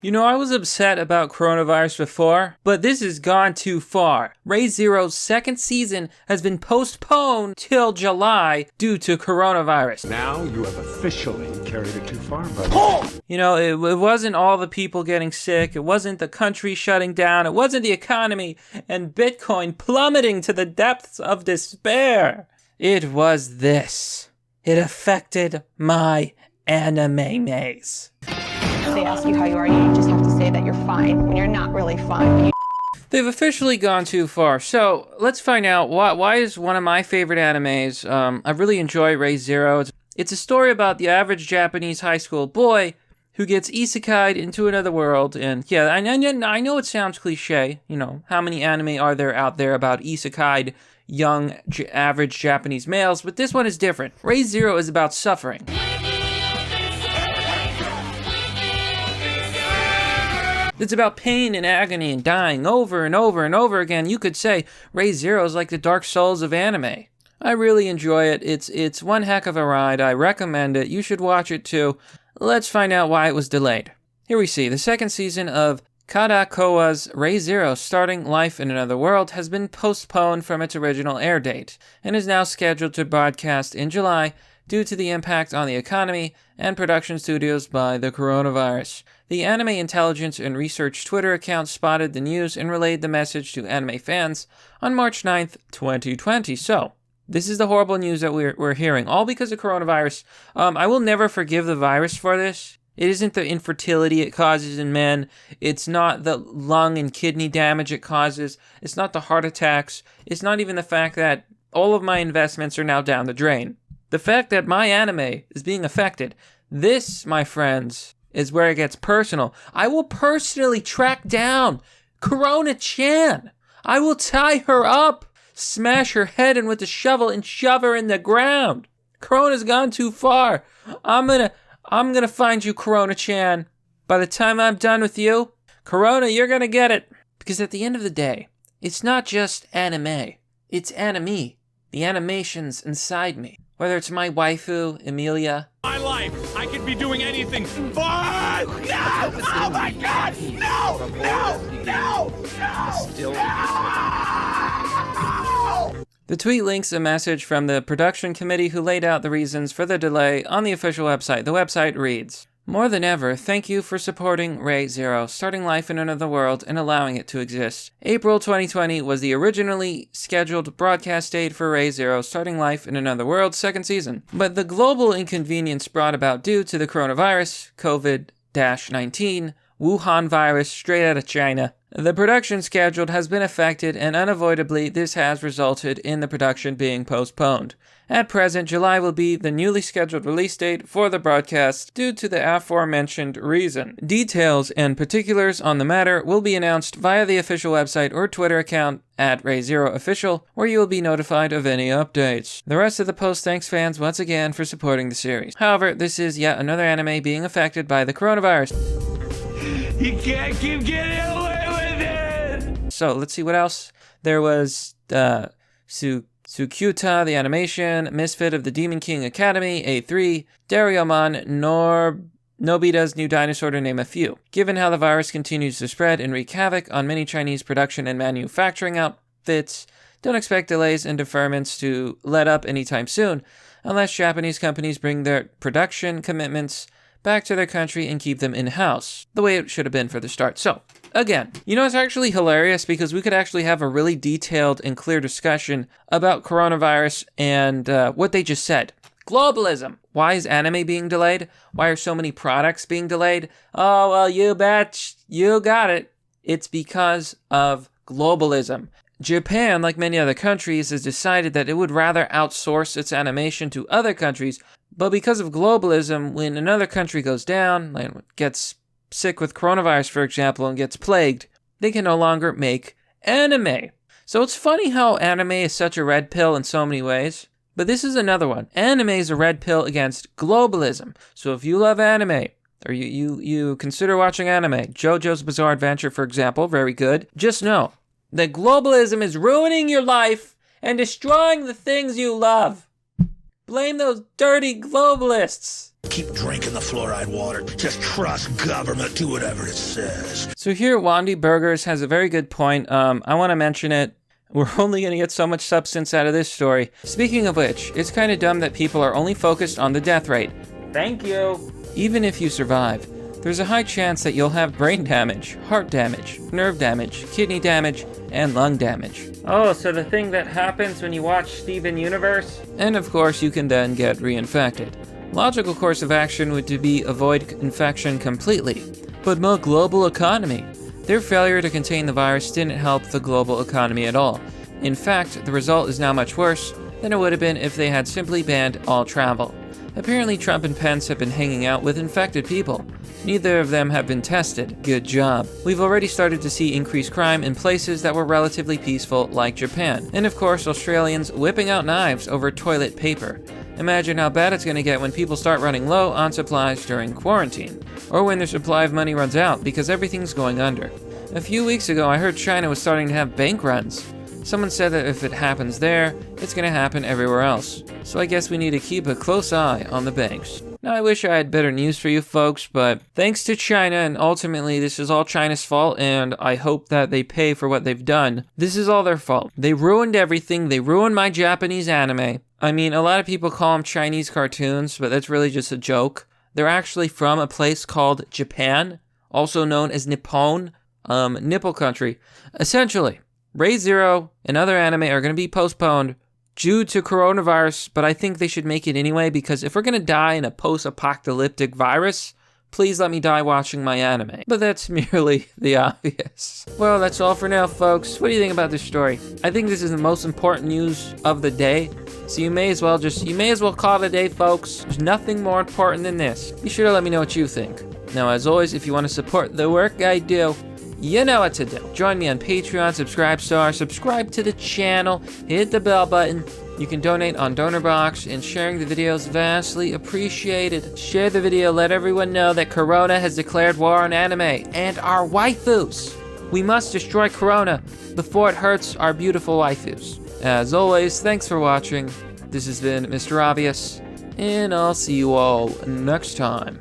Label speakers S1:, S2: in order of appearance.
S1: You know, I was upset about coronavirus before, but this has gone too far. Re:Zero's second season has been postponed till July due to coronavirus.
S2: Now you have officially carried it too far, buddy.
S1: You know, it wasn't all the people getting sick, it wasn't the country shutting down, it wasn't the economy and Bitcoin plummeting to the depths of despair. It was this. It affected my anime maze.
S3: They ask you how you are, you just have to say that you're fine when you're not really fine.
S1: They've officially gone too far. So let's find out why is one of my favorite animes. I really enjoy Re:Zero. It's a story about the average Japanese high school boy who gets isekai'd into another world. And yeah, I know it sounds cliche. You know, how many anime are there out there about isekai'd young average Japanese males? But this one is different. Re:Zero is about suffering. It's about pain and agony and dying over and over and over again. You could say Re:Zero is like the Dark Souls of anime. I really enjoy it. It's one heck of a ride. I recommend it. You should watch it too. Let's find out why it was delayed. Here we see the second season of Kadakowa's Re:Zero, starting life in another world, has been postponed from its original air date and is now scheduled to broadcast in July due to the impact on the economy and production studios by the coronavirus. The Anime Intelligence and Research Twitter account spotted the news and relayed the message to anime fans on March 9th, 2020. So, this is the horrible news that we're hearing, all because of coronavirus. I will never forgive the virus for this. It isn't the infertility it causes in men. It's not the lung and kidney damage it causes. It's not the heart attacks. It's not even the fact that all of my investments are now down the drain. The fact that my anime is being affected, this, my friends, is where it gets personal. I will personally track down Corona-chan. I will tie her up, smash her head in with a shovel, and shove her in the ground. Corona's gone too far. I'm gonna find you, Corona-chan. By the time I'm done with you, Corona, you're gonna get it. Because at the end of the day, it's not just anime. It's anime. The animations inside me. Whether it's my waifu, Emilia.
S4: My life, I could be doing anything, but no! Oh my God! No! No! No! No! No!
S1: The tweet links a message from the production committee who laid out the reasons for the delay on the official website. The website reads, "More than ever, thank you for supporting Re:Zero, starting life in another world and allowing it to exist. April 2020 was the originally scheduled broadcast date for Re:Zero, starting life in another world second season. But the global inconvenience brought about due to the coronavirus, COVID-19, Wuhan virus straight out of China, the production schedule has been affected and unavoidably this has resulted in the production being postponed. At present, July will be the newly scheduled release date for the broadcast due to the aforementioned reason. Details and particulars on the matter will be announced via the official website or Twitter account at Re:ZeroOfficial, where you will be notified of any updates. The rest of the post thanks fans once again for supporting the series. However, this is yet another anime being affected by the coronavirus."
S4: You can't keep getting away with it!
S1: So, let's see what else. There was, Tsukyuta, the animation, Misfit of the Demon King Academy, A3, Dariyomon, Nobita's New Dinosaur, to name a few. Given how the virus continues to spread and wreak havoc on many Chinese production and manufacturing outfits, don't expect delays and deferments to let up anytime soon, unless Japanese companies bring their production commitments back to their country and keep them in-house, the way it should have been for the start. So, again, you know, it's actually hilarious because we could actually have a really detailed and clear discussion about coronavirus and what they just said. Globalism. Why is anime being delayed? Why are so many products being delayed? Oh, well, you bet. You got it. It's because of globalism. Japan, like many other countries, has decided that it would rather outsource its animation to other countries, but because of globalism, when another country goes down, like gets sick with coronavirus, for example, and gets plagued, they can no longer make anime. So it's funny how anime is such a red pill in so many ways, but this is another one. Anime is a red pill against globalism. So if you love anime, or you consider watching anime, JoJo's Bizarre Adventure, for example, very good, just know that globalism is ruining your life and destroying the things you love. Blame those dirty globalists.
S5: Keep drinking the fluoride water. Just trust government. Do whatever it says.
S1: So here, Wandy Burgers has a very good point. I want to mention it. We're only going to get so much substance out of this story. Speaking of which, it's kind of dumb that people are only focused on the death rate. Thank you. Even if you survive, there's a high chance that you'll have brain damage, heart damage, nerve damage, kidney damage, and lung damage. Oh, so the thing that happens when you watch Steven Universe? And of course, you can then get reinfected. Logical course of action would be avoid infection completely, but more global economy. Their failure to contain the virus didn't help the global economy at all. In fact, the result is now much worse than it would have been if they had simply banned all travel. Apparently, Trump and Pence have been hanging out with infected people. Neither of them have been tested. Good job. We've already started to see increased crime in places that were relatively peaceful, like Japan. And of course, Australians whipping out knives over toilet paper. Imagine how bad it's going to get when people start running low on supplies during quarantine, or when their supply of money runs out because everything's going under. A few weeks ago, I heard China was starting to have bank runs. Someone said that if it happens there, it's going to happen everywhere else. So I guess we need to keep a close eye on the banks. Now, I wish I had better news for you folks, but thanks to China, and ultimately this is all China's fault, and I hope that they pay for what they've done. This is all their fault. They ruined everything. They ruined my Japanese anime. I mean, a lot of people call them Chinese cartoons, but that's really just a joke. They're actually from a place called Japan, also known as Nippon, nipple country. Essentially, Ray Zero and other anime are going to be postponed due to coronavirus, but I think they should make it anyway, because if we're going to die in a post-apocalyptic virus, please let me die watching my anime. But that's merely the obvious. Well, that's all for now, folks. What do you think about this story? I think this is the most important news of the day, so you may as well call it a day, folks. There's nothing more important than this. Be sure to let me know what you think. Now, as always, if you want to support the work I do, you know what to do. Join me on Patreon, subscribe to the channel, hit the bell button. You can donate on DonorBox, and sharing the video is vastly appreciated. Share the video, let everyone know that Corona has declared war on anime and our waifus. We must destroy Corona before it hurts our beautiful waifus. As always, thanks for watching. This has been Mr. Obvious, and I'll see you all next time.